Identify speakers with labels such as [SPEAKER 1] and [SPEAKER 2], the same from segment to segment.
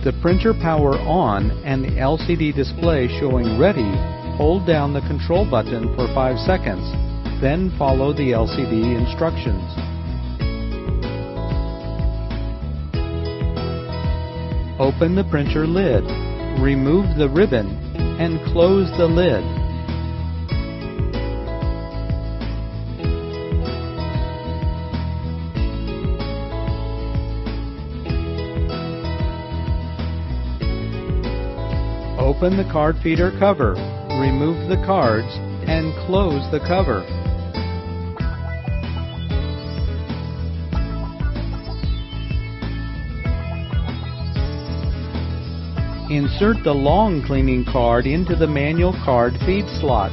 [SPEAKER 1] With the printer power on and the LCD display showing ready, hold down the control button for 5 seconds, then follow the LCD instructions. Open the printer lid, remove the ribbon, and close the lid. Open the card feeder cover, remove the cards, and close the cover. Insert the long cleaning card into the manual card feed slot.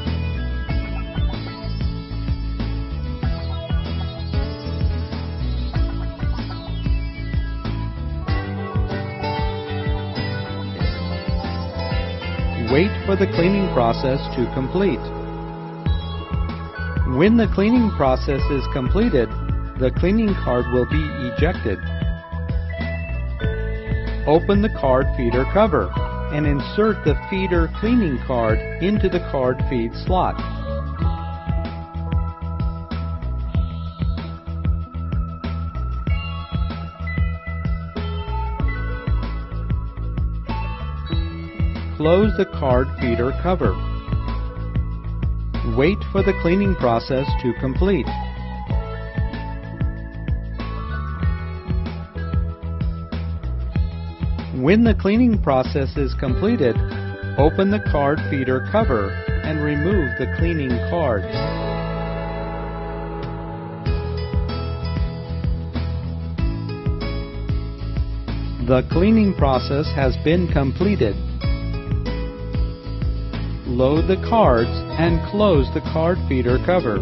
[SPEAKER 1] Wait for the cleaning process to complete. When the cleaning process is completed, the cleaning card will be ejected. Open the card feeder cover and insert the feeder cleaning card into the card feed slot. Close the card feeder cover. Wait for the cleaning process to complete. When the cleaning process is completed, open the card feeder cover and remove the cleaning cards. The cleaning process has been completed. Load the cards and close the card feeder cover.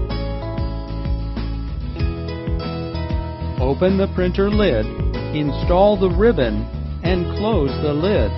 [SPEAKER 1] Open the printer lid, install the ribbon, and close the lid.